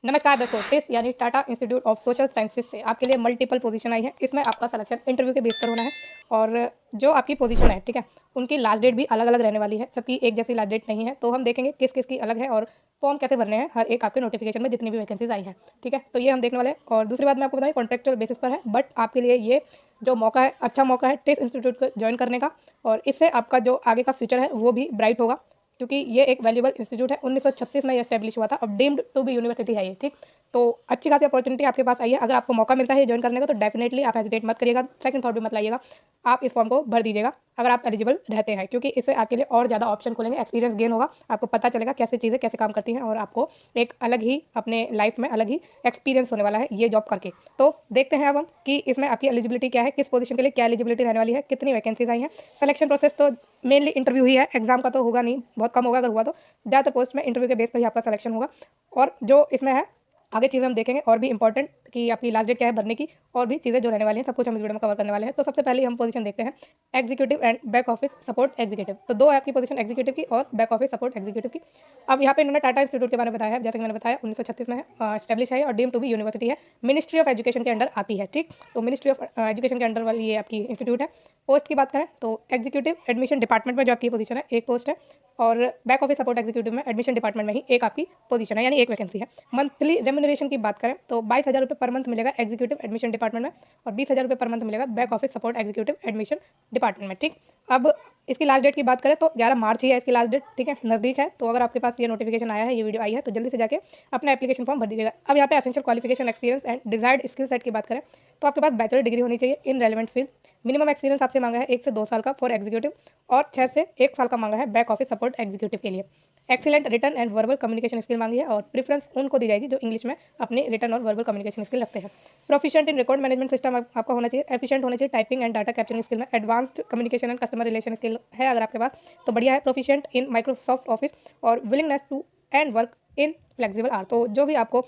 नमस्कार दोस्तों, टिस यानी Tata institute of social sciences से आपके लिए मल्टीपल पोजीशन आई है। इसमें आपका सिलेक्शन इंटरव्यू के बेस पर होना है और जो आपकी पोजीशन है, ठीक है, उनकी लास्ट डेट भी अलग-अलग रहने वाली है। सबकी एक जैसी लास्ट डेट नहीं है, तो हम देखेंगे किस-किस की अलग है और फॉर्म कैसे भरने हैं हर एक आपके नोटिफिकेशन में जितनी भी वैकेंसीज आई हैं, ठीक है। तो ये हम देखने वाले हैं और दूसरी बात मैं आपको बताऊँ कॉन्ट्रैक्चुअल बेसिस पर है, बट आपके लिए ये जो मौका है, अच्छा मौका है टिस इंस्टीट्यूट को जॉइन करने का और इससे आपका जो आगे का फ्यूचर है वो भी ब्राइट होगा क्योंकि ये एक वैल्यूएबल इंस्टीट्यूट है। 1936 में ये एस्टैब्लिश हुआ था और डीम्ड टू बी यूनिवर्सिटी है ये, ठीक। तो अच्छी खासी अपॉर्चुनिटी आपके पास आई है। अगर आपको मौका मिलता है ये जॉइन करने का तो डेफिनेटली आप हेजिटेट मत करिएगा, सेकंड थॉट भी मत लाइएगा। आप इस फॉर्म को भर दीजिएगा अगर आप एलिजिबल रहते हैं, क्योंकि इससे आपके लिए और ज़्यादा ऑप्शन खुलेंगे, एक्सपीरियंस गेन होगा, आपको पता चलेगा कैसे चीज़ें कैसे काम करती हैं और आपको एक अलग ही अपने लाइफ में अलग ही एक्सपीरियंस होने वाला है ये जॉब करके। तो देखते हैं अब हम कि इसमें आपकी एलिजिबिलिटी क्या है, किस पोजीशन के लिए क्या एलिजिबिलिटी रहने वाली है, कितनी वैकेंसीज आई हैं। सिलेक्शन प्रोसेस तो मेनली इंटरव्यू ही है, एग्जाम का तो होगा नहीं, बहुत कम होगा, अगर हुआ तो ज़्यादातर पोस्ट में इंटरव्यू के बेस पर ही आपका सिलेक्शन होगा। और जो इसमें है आगे चीज़ें हम देखेंगे और भी इंपॉर्टेंट कि आपकी लास्ट डेट क्या है भरने की और भी चीज़ें जो रहने वाली हैं, सब कुछ हम इस वीडियो में कवर करने वाले हैं। तो सबसे पहले हम पोजीशन देखते हैं executive and back office support executive. तो दो है आपकी पोजीशन, एग्जीक्यूटिव की और बैक ऑफिस सपोर्ट एग्जीक्यूटिव की। अब यहाँ पे इन्होंने टाटा इंस्टीट्यूट के बारे में बताया है, जैसे कि मैंने बताया 1936 में है, स्टैब्लिश है और डीम टू बी यूनिवर्सिटी है, मिनिस्ट्री ऑफ एजुकेशन के अंडर आती है, ठीक। तो मिनिस्ट्री ऑफ एजुकेशन के अंडर वाली ये आपकी इंस्टीट्यूट है। पोस्ट की बात करें तो एग्जीक्यूटिव एडमिशन डिपार्टमेंट में जो आपकी पोजीशन है एक पोस्ट है और बैक ऑफिस सपोर्ट एग्जीक्यूटिव में एडमिशन डिपार्टमेंट में ही एक आपकी पोजीशन है, यानी एक वैकेंसी है। मंथली रेम्यूनरेशन की बात करें तो 22,000 रुपये पर मंथ मिलेगा एग्जीक्यूटिव एडमिशन डिपार्टमेंट में और 20,000 रुपये पर मंथ मिलेगा back office support executive admission department में, ठीक। अब इसकी लास्ट डेट की बात करें तो 11 मार्च ही है इसकी लास्ट डेट, ठीक है, नज़दीक है। तो अगर आपके पास ये नोटिफिकेशन आया है, ये वीडियो आई है, तो जल्दी से जाके अपना एप्लीकेशन फॉर्म भर दीजिएगा। अब यहाँ पे essential qualification, experience and desired skill set की बात करें तो आपके पास बैचलर डिग्री होनी चाहिए in relevant field. Minimum experience आपसे मांगा है 1 से 2 साल का फॉर एग्जीक्यूटिव और 6 से 1 साल का मांगा है बैक ऑफिस सपोर्ट एग्जीक्यूटिव के लिए। Excellent return and verbal communication skill मांगी है और प्रेफरेंस उनको दी जाएगी जो इंग्लिश में अपनी रिटर्न और वर्बल कम्युनिकेशन स्किल रखते हैं। Proficient in record management system आपका होना चाहिए, एफिशिएंट होना चाहिए typing and data capturing skill में, advanced communication and customer relation skill है अगर आपके पास तो बढ़िया है। प्रोफिशिएंट इन माइक्रोसॉफ्ट ऑफिस और willingness to and work in flexible hours. तो जो भी आपको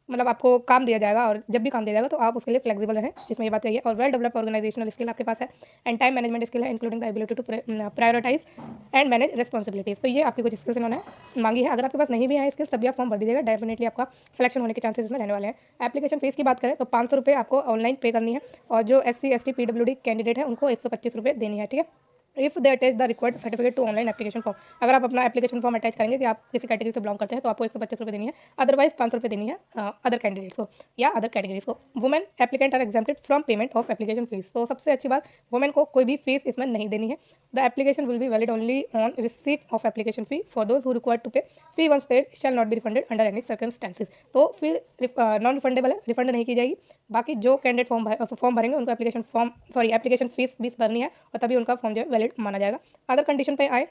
मतलब आपको काम दिया जाएगा और जब भी काम दिया जाएगा तो आप उसके लिए फ्लेक्सिबल रहें, इसमें ये बात यही है। और वेल डेवलप्ड ऑर्गेनाइजेशनल स्किल आपके पास है एंड टाइम मैनेजमेंट स्किल है including the ability to prioritise and manage responsibilities. तो ये आपकी कुछ स्किल्स इन्होंने मांगी है। अगर आपके पास नहीं भी है स्किल्स तब भी आप फॉर्म भर दीजिएगा, डेफिनेटली आपका सिलेक्शन होने के चांसेस इसमें रहने वाले हैं। एप्लीकेशन फीस की बात करें तो 500 रुपये आपको ऑनलाइन पे करनी है और जो SC ST PWD कैंडिडेट है उनको 125 रुपये देनी है, ठीक है। If they attach the required certificate to online application form, अगर आप अपना एप्लीकेशन फॉर्म अटैच करेंगे कि आप किसी कैटेगरी से बिलोंग करते हैं तो आपको 125 रुपये देनी है, अदरवाइज 500 रुपये देनी है अदर कैंडिडेट्स को या अदर कैटेगरीज को। Women applicant are exempted from payment of application fees. तो सबसे अच्छी बात, वुमेन को कोई भी फीस इसमें नहीं देनी है। The application will be valid only on receipt of application fee for those who required to pay, fee once paid shall not be refunded under any circumstances. तो फी नॉन रिफंडेबल है, refund नहीं की जाएगी। बाकी जो candidate form भरेंगे उनको application fees भी भरनी है और तभी उनका फॉर्म जो है वैलिड माना जाएगा। अदर कंडीशन पे आए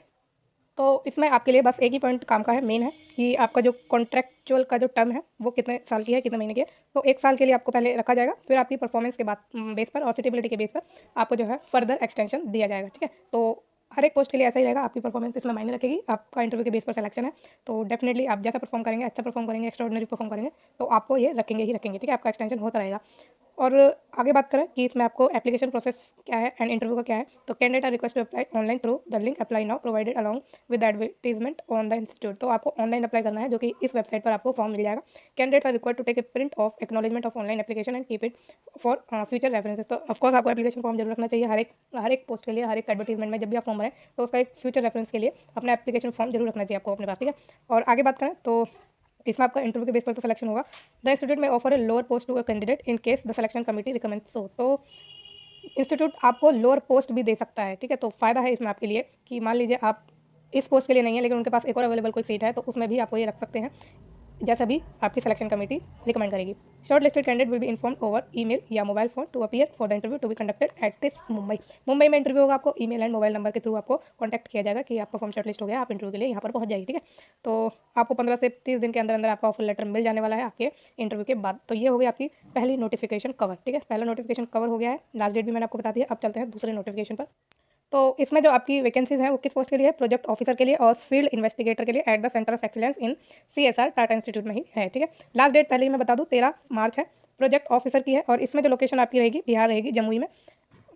तो इसमें आपके लिए बस एक ही पॉइंट काम का है, मेन है कि आपका जो कॉन्ट्रैक्चुअल का जो टर्म है वो कितने साल की है, कितने महीने की है। तो 1 साल के लिए आपको पहले रखा जाएगा, फिर आपकी परफॉर्मेंस के बाद बेस पर और सिटेबिलिटी के बेस पर आपको जो है फर्दर एक्सटेंशन दिया जाएगा, ठीक है। तो हर एक पोस्ट के लिए ऐसा ही रहेगा, आपकी परफॉर्मेंस इसमें मायने रखेगी, आपका इंटरव्यू के बेस पर सिलेक्शन है। तो डेफिनेटली आप जैसा परफॉर्म करेंगे, अच्छा परफॉर्म करेंगे, एक्स्ट्राऑर्डिनरी परफॉर्म करेंगे तो आपको ये रखेंगे ही रखेंगे, ठीक है, आपका एक्सटेंशन होता रहेगा। और आगे बात करें कि इसमें आपको एप्लीकेशन प्रोसेस क्या है एंड इंटरव्यू का क्या है, तो candidate are request to apply online through the link apply now provided along with advertisement on the institute. तो आपको ऑनलाइन अप्लाई करना है जो कि इस वेबसाइट पर आपको फॉर्म मिल जाएगा। Candidates are required to take a print of acknowledgement of online application and keep it for future references. तो ऑफकोर्स आपको एप्लीकेशन फॉर्म जरूर रखना चाहिए हर एक पोस्ट के लिए, हर एक एडवर्टीजमेंट में जब भी आप फॉर्म भरें तो उसका एक फ्यूचर रेफरेंस के लिए अपना एप्लीकेशन फॉर्म जरूर रखना चाहिए आपको अपने पास, ठीक है। और आगे बात करें तो इसमें आपका इंटरव्यू के बेस पर तो सिलेक्शन होगा। The institute may offer a lower post to a candidate in case the selection committee recommend so. तो इंस्टीट्यूट आपको लोअर पोस्ट भी दे सकता है, ठीक है। तो फ़ायदा है इसमें आपके लिए कि मान लीजिए आप इस पोस्ट के लिए नहीं है लेकिन उनके पास एक और अवेलेबल कोई सीट है तो उसमें भी आपको ये रख सकते हैं जैसा भी आपकी सिलेक्शन कमेटी रिकमेंड करेगी। Shortlisted candidate will be inform over email या mobile phone to appear for the interview to be conducted at this Mumbai में इंटरव्यू होगा, आपको ईमेल एंड मोबाइल नंबर के थ्रू आपको कॉन्टैक्ट किया जाएगा कि आपका फॉर्म शॉर्ट लिस्ट हो गया, आप इंटरव्यू के लिए यहाँ पर पहुँच जाइए, ठीक है। तो आपको 15 से 30 दिन के अंदर अंदर आपका ऑफर लेटर मिल जाने वाला है आपके इंटरव्यू के बाद। तो ये हो गई आपकी पहली नोटिफिकेशन कवर, ठीक है, पहला नोटिफिकेशन कवर हो गया है, लास्ट डेट भी मैंने आपको बता दी है। अब चलते हैं दूसरे नोटिफिकेशन पर। तो इसमें जो आपकी वैकेंसीज हैं वो किस पोस्ट के लिए है, प्रोजेक्ट ऑफिसर के लिए और फील्ड इन्वेस्टिगेटर के लिए at the centre of excellence in CSR Tata institute में ही है, ठीक है। लास्ट डेट पहले ही मैं बता दूं 13 मार्च है, प्रोजेक्ट ऑफिसर की है और इसमें जो लोकेशन आपकी रहेगी बिहार रहेगी, जमुई में।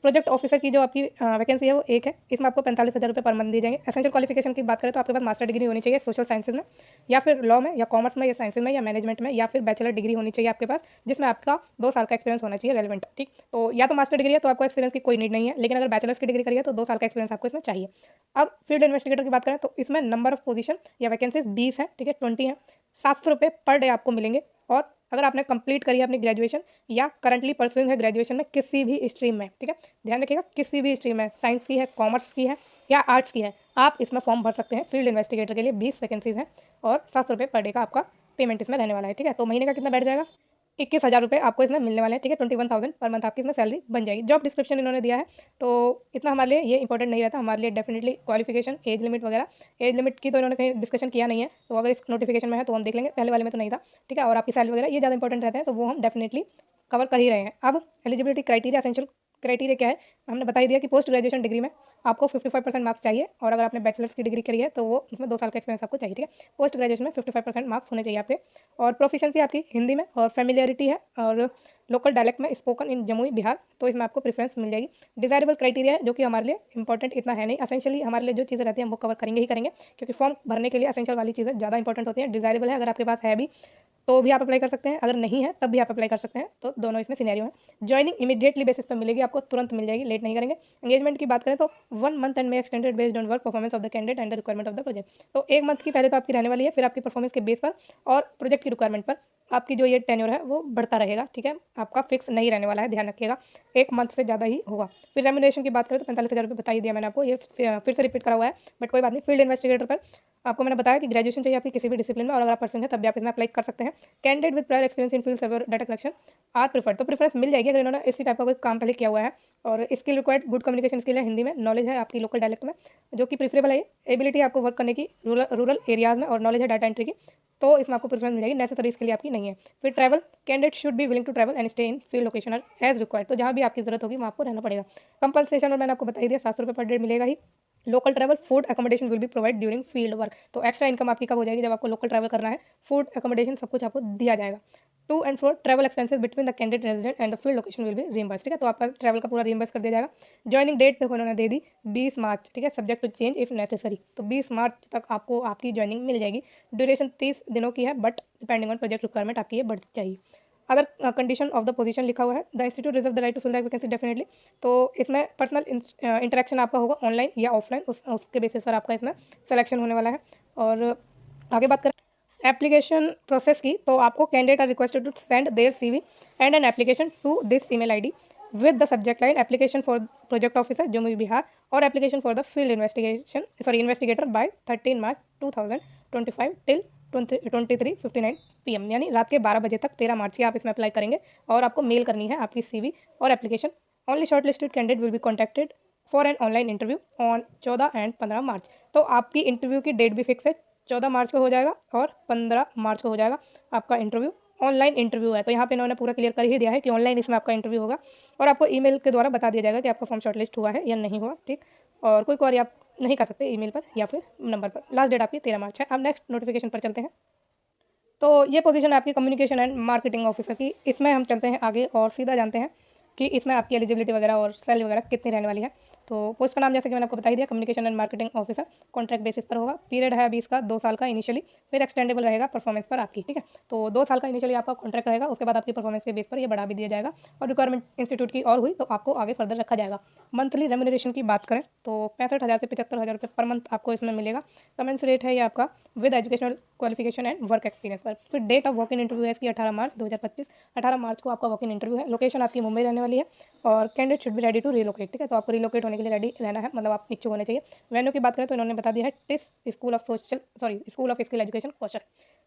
प्रोजेक्ट ऑफिसर की जो आपकी वैकेंसी है वो एक है, इसमें आपको 45,000 रुपये पर मंथ दिए जाएंगे। एसेंशियल क्वालिफिकेशन की बात करें तो आपके पास मास्टर डिग्री होनी चाहिए सोशल साइंसेज में, या फिर लॉ में, या कॉमर्स में, या साइंसेज में, या मैनेजमेंट में, या फिर बैचलर डिग्री होनी चाहिए आपके पास, जिसमें आपका 2 साल का एक्सपीरियंस होना चाहिए रेलिवेंट। ठीक, तो या तो मास्टर डिग्री है तो आपको एक्सपीरियंस की कोई नीड नहीं है, लेकिन अगर बैचलर्स की डिग्री करी है तो 2 साल का एक्सपीरियंस आपको इसमें चाहिए। अब फील्ड इन्वेस्टिगेटर की बात करें तो इसमें नंबर ऑफ पोजीशन या वैकेंसीज 20 है, ठीक है, 20 है। 700 रुपये पर डे आपको मिलेंगे। और अगर आपने कंप्लीट करी है अपनी ग्रेजुएशन या करंटली परसुइंग है ग्रेजुएशन में किसी भी स्ट्रीम में, ठीक है, ध्यान रखिएगा, किसी भी स्ट्रीम में, साइंस की है, कॉमर्स की है या आर्ट्स की है, आप इसमें फॉर्म भर सकते हैं। फील्ड इन्वेस्टिगेटर के लिए 20 वैकेंसीज हैं और 700 रुपये पर डे का आपका पेमेंट इसमें रहने वाला है। ठीक है, तो महीने का कितना बैठ जाएगा? 21,000 रुपये आपको इसमें मिलने वाले हैं। ठीक है, 21,000 पर मंथ आपकी इसमें सैलरी बन जाएगी। जॉब डिस्क्रिप्शन इन्होंने दिया है, तो इतना हमारे लिए ये इंपॉर्टेंट नहीं रहता। हमारे लिए डेफिनेटली क्वालिफिकेशन, एज लिमिट वगैरह, एज लिमिट की तो इन्होंने कहीं डिस्कशन किया नहीं है, तो अगर इस नोटिफिकेशन में है तो हम देख लेंगे, पहले वाले में तो नहीं था। ठीक है, और आपकी सैलरी वगैरह ये ज़्यादा इंपॉर्टेंट रहते हैं, तो वो हम डेफिनेटली कवर कर ही रहे हैं। अब एलिजिबिलिटी क्राइटेरिया, एसेंशियल क्राइटेरिया क्या है, हमने बता ही दिया कि पोस्ट ग्रेजुएशन डिग्री में आपको 55% मार्क्स चाहिए, और अगर आपने बैचलर्स की डिग्री करी है तो वो उसमें 2 साल का एक्सपीरियंस आपको चाहिए। ठीक है, पोस्ट ग्रेजुएशन में 55% मार्क्स होने चाहिए आपके। और प्रोफिशिएंसी आपकी हिंदी में और फेमिलियरिटी है, और लोकल डायलेक्ट में स्पोकन इन जमुई बिहार, तो इसमें आपको प्रेफरेंस मिल जाएगी। डिजायरेबल क्राइटेरिया है जो कि हमारे लिए इंपॉर्टेंट इतना है नहीं, एसेंशियली हमारे लिए जो चीज़ें रहती हैं हम वो कवर करेंगे ही करेंगे, क्योंकि फॉर्म भरने के लिए एसेंशियल वाली चीज़ें ज़्यादा इंपॉर्टेंट होती हैं। डिजायरेबल है, अगर आपके पास है भी तो भी आप अप्लाई कर सकते हैं, अगर नहीं है तब भी आप अप्लाई कर सकते हैं, तो दोनों इसमें सिनेरियो है। ज्वाइनिंग इमीडिएटली बेसिस पर मिलेगी आपको, तुरंत मिल जाएगी, लेट नहीं करेंगे। एंगेजमेंट की बात करें तो 1 मंथ एंड में extended based on work performance of the candidate and the requirement of the project. तो 1 मंथ की पहले तो आपकी रहने वाली है, फिर आपकी परफॉर्मेंस के बेस पर और प्रोजेक्ट की रिक्वायरमेंट पर आपकी जो ये टेन्योर है वो बढ़ता रहेगा। ठीक है, आपका फिक्स नहीं रहने वाला है, ध्यान रखिएगा, 1 मंथ से ज़्यादा ही होगा। फिर रेम्युनरेशन की बात करें तो 45,000 रुपये बता ही दिया मैंने आपको, ये फिर से रिपीट करा हुआ है, बट कोई बात नहीं। फील्ड इन्वेस्टिगेटर पर आपको मैंने बताया कि ग्रेजुएशन चाहिए आपकी किसी भी डिसिप्लिन में, और अगर आप पर्सन है तब भी आप इसमें अप्लाई कर सकते हैं। Candidate with prior experience in field survey data collection are preferred, तो प्रेफरेंस मिल जाएगी अगर इन्होंने इसी टाइप का कोई काम पहले किया हुआ है। और skill required, good communication skill है, हिंदी में नॉलेज है आपकी लोकल डायलेक्ट में, जो कि प्रीफरेबल है। एबिलिटी आपको वर्क करने की रूरल एरियाज में, और नॉलेज है डाटा एंट्री की, तो इसमें आपको प्रेफरेंस मिल जाएगी। नेसेसरी इसके लिए आपकी नहीं है। फिर travel, candidate should be willing to travel and stay in field location as required, तो जहाँ भी आपकी जरूरत होगी वहाँ आपको रहना पड़ेगा। कंपनसेशन और मैंने आपको बता ही दिया, 700 रुपये पर डे मिलेगा ही। Local travel, food accommodation will be provide during field work, तो एक्स्ट्रा इनकम आपकी कब हो जाएगी, जब आपको लोकल ट्रैवल करना है, फूड अकोमोडेशन सब कुछ आपको दिया जाएगा। To and fro travel expenses between the candidate resident and the field location will be reimburse. ठीक है, तो आपका ट्रैवल का पूरा रिम्बर्स कर दिया जाएगा। ज्वाइनिंग डेट देखो उन्होंने दे दी 20 मार्च, ठीक है, subject to change if necessary, तो 20 मार्च तक आपको आपकी ज्वाइनिंग मिल जाएगी। ड्यूरेशन 30 दिनों की है, but depending on project requirement आपकी ये बढ़ती चाहिए। अगर कंडीशन ऑफ द पोजीशन लिखा हुआ है, the institute reserve the right to fill the vacancy definitely, तो इसमें पर्सनल इंटरेक्शन आपका होगा ऑनलाइन या ऑफलाइन, उसके बेसिस पर आपका इसमें सिलेक्शन होने वाला है। और आगे बात करें एप्लीकेशन प्रोसेस की, तो आपको candidate are requested to send their CV and an application to this email ID with the subject line application for project officer Jamui Bihar, और application for the field investigator by 13 March 2025 till 23:59 PM, यानी रात के 12 बजे तक 13 मार्च की आप इसमें apply करेंगे, और आपको मेल करनी है आपकी CV और application. Only short listed candidate will B contacted for an online interview on 14 and 15 मार्च, तो आपकी इंटरव्यू की डेट भी फिक्स है, 14 मार्च को हो जाएगा और 15 मार्च को हो जाएगा आपका इंटरव्यू। ऑनलाइन इंटरव्यू है, तो यहाँ पे इन्होंने पूरा क्लियर कर ही दिया है कि ऑनलाइन इसमें आपका इंटरव्यू होगा, और आपको ईमेल के द्वारा बता दिया जाएगा कि आपका फॉर्म शॉर्टलिस्ट हुआ है या नहीं हुआ। ठीक, और कोई क्वेरी आप नहीं कर सकते ईमेल पर या फिर नंबर पर। लास्ट डेट आपकी 13 मार्च है। अब नेक्स्ट नोटिफिकेशन पर चलते हैं। तो ये पोजीशन है आपकी कम्युनिकेशन एंड मार्केटिंग ऑफिसर की, इसमें हम चलते हैं आगे और सीधा जानते हैं कि इसमें आपकी एलिजिबिलिटी वगैरह और सैलरी वगैरह कितनी रहने वाली है। तो पोस्ट का नाम जैसे कि मैंने आपको बता ही दिया, communication and marketing officer, contract basis पर होगा। पीरियड है अभी इसका 2 साल का इनिशियली, फिर एक्सटेंडेबल रहेगा परफॉर्मेंस पर आपकी। ठीक है, तो 2 साल का इनिशियली आपका कॉन्ट्रैक्ट रहेगा, उसके बाद आपकी परफॉर्मेंस के बेस पर ये बढ़ा भी दिया जाएगा, और रिक्वायरमेंट इंस्टीट्यूट की और हुई तो आपको आगे फर्दर रखा जाएगा। मंथली रेम्युनरेशन की बात करें तो 65,000 से 75,000 रुपये पर मंथ आपको इसमें मिलेगा। कमेंस रेट है ये आपका with educational qualification and work experience पर। फिर date of walk in interview है इसकी 18 मार्च 2025, 18 मार्च को आपका वॉक इन इंटरव्यू है। लोकेशन आपकी मुंबई रहने वाली है, और candidate should be ready to relocate. ठीक है, तो आपको रिलोकेट होने के लिए रेडी रहना है, मतलब आप इच्छुक होने चाहिए। वेन्यू की बात करें तो इन्होंने बता दिया है TISS school of skill education Kaushal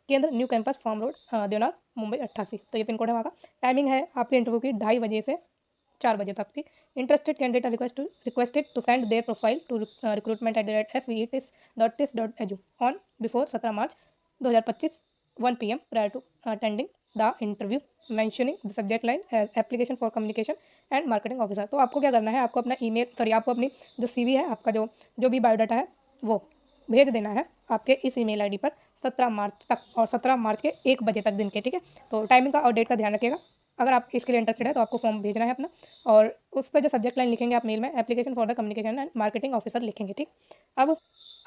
Kendra, new campus, farm road, Deonar, Mumbai 88, तो ये पिन कोड है वहाँ का। टाइमिंग है आपके इंटरव्यू की 2:30 बजे से 4 बजे तक। ठीक, interested candidate requested to send their profile to recruitment@svetis.tis.edu on before 17 March 2025 1 PM prior to attending the interview mentioning the subject line application for communication and marketing officer. तो आपको क्या करना है, आपको अपना आपको अपनी जो CV है, आपका जो भी बायोडाटा है वो भेज देना है आपके इस ईमेल ID पर 17 मार्च तक, और 17 मार्च के 1 बजे तक दिन के। ठीक है, तो टाइमिंग का और डेट का ध्यान रखिएगा। अगर आप इसके लिए इंटरेस्टेड है तो आपको फॉर्म भेजना है अपना, और उस पर जो सब्जेक्ट लाइन लिखेंगे आप मेल में, application for the communication and marketing officer लिखेंगे, ठीक। अब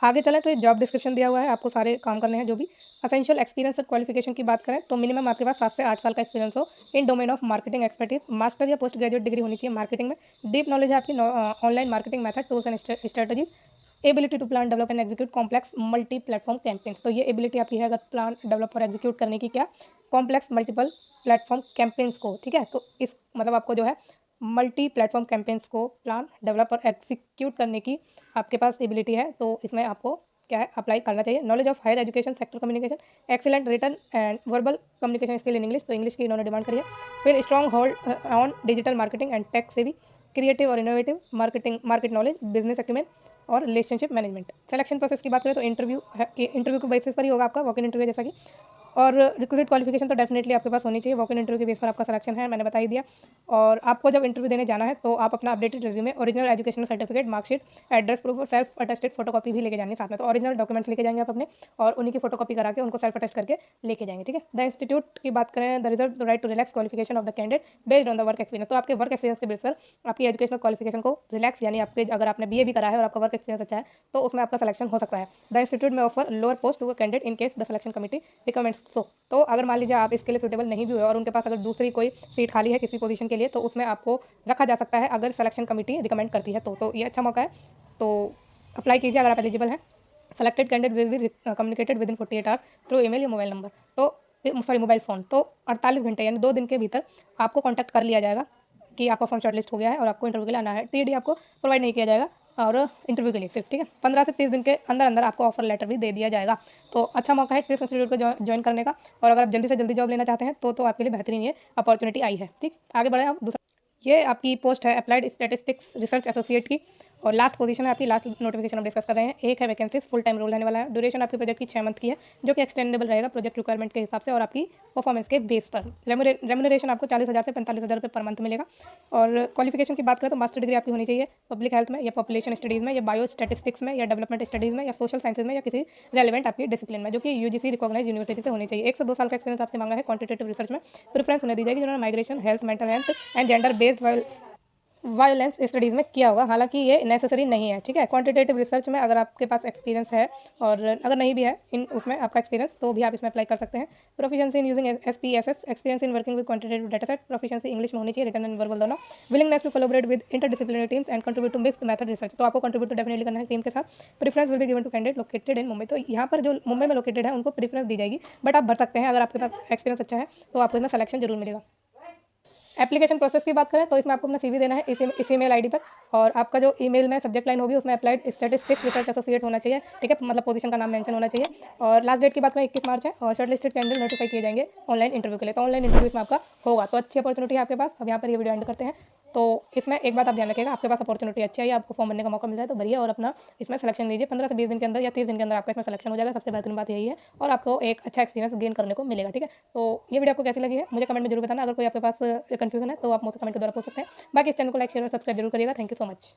आगे चलें तो ये जॉब डिस्क्रिप्शन दिया हुआ है, आपको सारे काम करने हैं जो भी। असेंशियल एक्सपीरियंस और क्वालिफिकेशन की बात करें तो मिनिमम आपके पास 7 से 8 साल का एक्सपीरियंस हो in domain of marketing expertise, master या पोस्ट ग्रेजुएट डिग्री होनी चाहिए मार्केटिंग में, डीप नॉलेज है आपकी online marketing method, tools and strategies, ability to plan develop and execute complex multi platform campaigns. तो ये एबिलिटी आपकी है अगर प्लान डेवलप और एग्जीक्यूट करने की, क्या कॉम्प्लेक्स मल्टीपल प्लेटफॉर्म कैंपेन्स को, ठीक है। तो इस मतलब आपको जो है मल्टी प्लेटफॉर्म कैंपेन्स को प्लान डेवलप और एग्जीक्यूट करने की आपके पास एबिलिटी है, तो इसमें आपको क्या है अप्लाई करना चाहिए। Knowledge of higher education sector communication, excellent written and verbal communication skill in English, तो इंग्लिश की इन्होंने डिमांड करी है। फिर strong hold on digital marketing and tech से भी, क्रिएटिव और innovative market knowledge, business acumen और रिलेशनशिप मैनेजमेंट। सिलेक्शन प्रोसेस की बात करें तो इंटरव्यू के बेसिस पर ही होगा आपका, वॉक इन इंटरव्यू जैसा कि। और रिक्विजिट क्वालिफिकेशन तो डेफिनेटली आपके पास होनी चाहिए, वॉक इन इंटरव्यू के बेस पर आपका सिलेक्शन है, मैंने बता ही दिया। और आपको जब इंटरव्यू देने जाना है तो आप अपना updated resume, original educational certificate, marksheet, address proof और सेल्फ अटेस्टेड फोटोकॉपी भी लेके जानी है साथ में। तो ओरिजिनल डॉक्यूमेंट्स लेके जाएंगे आप अपने, और उन्हीं की फोटोकॉपी करा के उनको सेल्फ अटेस्ट करके लेके जाएंगे, ठीक है। द इंस्टीट्यूट की बात करें, the reserve the right to relax qualification of the candidate based on the work experience. तो आपके वर्क एक्सपीरियंस के बेस पर आपकी एजुकेशनल क्वालिफिकेशन को रिलैक्स, यानी आपके अगर आपने बीए भी करा है और आपका वर्क एक्सपीरियंस अच्छा है तो उसमें आपका सिलेक्शन हो सकता है। The institute may offer lower post to candidate in case the selection committee recommends so. तो अगर मान लीजिए आप इसके लिए सूटेबल नहीं भी हुए और उनके पास अगर दूसरी कोई सीट खाली है किसी पोजीशन के लिए, तो उसमें आपको रखा जा सकता है अगर सिलेक्शन कमेटी रिकमेंड करती है तो ये अच्छा मौका है, तो अप्लाई कीजिए अगर आप एलिजिबल हैं। Selected candidate will be communicated with in 48 hours through email या मोबाइल नंबर, तो सॉरी मोबाइल फ़ोन। तो 48 घंटे यानी 2 दिन के भीतर आपको कॉन्टैक्ट कर लिया जाएगा कि आपका फॉर्म शॉर्टलिस्ट हो गया है और आपको इंटरव्यू के लिए आना है। टीडी आपको प्रोवाइड नहीं किया जाएगा और इंटरव्यू के लिए सिर्फ, ठीक है। 15 से 30 दिन के अंदर अंदर आपको ऑफर लेटर भी दे दिया जाएगा। तो अच्छा मौका है ट्रिप्स इंस्टीट्यूट को ज्वाइन करने का, और अगर आप जल्दी से जल्दी जॉब लेना चाहते हैं तो आपके लिए बेहतरीन ये अपॉर्चुनिटी आई है, ठीक। आगे बढ़े आप दूसरा, ये आपकी पोस्ट है अप्लाइड स्टैटिस्टिक्स रिसर्च एसोसिएट की, और लास्ट पोजीशन है आपकी, लास्ट नोटिफिकेशन हम डिस्कस कर रहे हैं। एक है वैकेंसीज, फुल टाइम रोल रहने वाला है। ड्यूरेशन आपके प्रोजेक्ट की 6 मंथ की है, जो कि एक्सटेंडेबल रहेगा प्रोजेक्ट रिक्वायरमेंट के हिसाब से और आपकी परफॉर्मेंस के बेस पर। रेम्यूनरेशन आपको 40,000 से 45,000 रुपये पर मंथ मिलेगा। और क्वालिफिकेशन की बात करें तो मास्टर डिग्री आपकी होनी चाहिए पब्लिक हेल्थ में या पॉपुलेशन स्टडीज़ में या बायो स्टैटिस्टिक्स में या डेवलपमेंट स्टडीज़ में या सोशल साइंसेज में या किसी रेलिवेंट आपकी डिसिप्लिन में, जो कि यूजीसी रिकॉग्नाइज यूनिवर्सिटी से होनी चाहिए। 1 से 2 साल का एक्सपीरियंस आपसे मांगा है। क्वांटिटेटिव रिसर्च में प्रेफरेंस उन्हें दी जाएगी जिन्होंने migration, health, mental health and gender based violence studies में किया होगा, हालांकि ये नेसेसरी नहीं है, ठीक है। क्वांटिटेटिव रिसर्च में अगर आपके पास एक्सपीरियंस है और अगर नहीं भी है इन उसमें आपका एक्सपीरियंस, तो भी आप इसमें अप्लाई कर सकते हैं। Proficiency in using SPSS, experience in working with quantitative data set, proficiency English में होनी चाहिए, रिटन एंड वर्बल दोनों। Willingness to collaborate with interdisciplinary teams and contribute to mixed method research, तो आपको कंट्रीब्यूट तो डेफिनेटली करना है टीम के साथ। Preference will be given to candidate located in Mumbai, तो यहाँ पर जो मुंबई में लोकेटेड है उनको प्रेफरेंस दी जाएगी, बट आप भर सकते हैं अगर आपके पास एक्सपीरियंस अच्छा है तो आपको इसमें सिलेक्शन जरूर मिलेगा। एप्लीकेशन प्रोसेस की बात करें तो इसमें आपको अपना CV देना है इस ईमेल आईडी पर, और आपका जो ईमेल में सब्जेक्ट लाइन होगी उसमें अप्लाइड स्टैटिस्टिक्स रिसर्च एसोसिएट होना चाहिए, ठीक है, मतलब पोजीशन का नाम मेंशन होना चाहिए। और लास्ट डेट की बात करें 21 मार्च है, और शॉर्टलिस्टेड कैंडिडेट नोटिफाई किए जाएंगे ऑनलाइन इंटरव्यू के लिए, तो ऑनलाइन इंटरव्यू इसमें आपका होगा। तो अच्छी अपॉर्चुनिटी है आपके पास। अब यहाँ पर ये वीडियो एंड करते हैं। तो इसमें एक बात आप ध्यान रखिएगा, आपके पास अपॉर्चुनिटी अच्छी है, आपको फॉर्म भरने का मौका मिल जाए तो भरिए और अपना इसमें सिलेक्शन लीजिए। 15 से 20 दिन के अंदर या 30 दिन के अंदर आपका इसमें सिलेक्शन हो जाएगा। सबसे बेहतरीन बात यही है, और आपको एक अच्छा एक्सपीरियंस गेन करने को मिलेगा, ठीक है। तो ये वीडियो आपको कैसी लगी है मुझे कमेंट में जरूर बताना। अगर कोई आपके पास कन्फ्यूजन है तो आप मुझसे कमेंट के द्वारा पूछ सकते हैं। बाकी इस चैनल को लाइक, शेयर और सब्सक्राइब जरूर करिएगा। Thank you so much.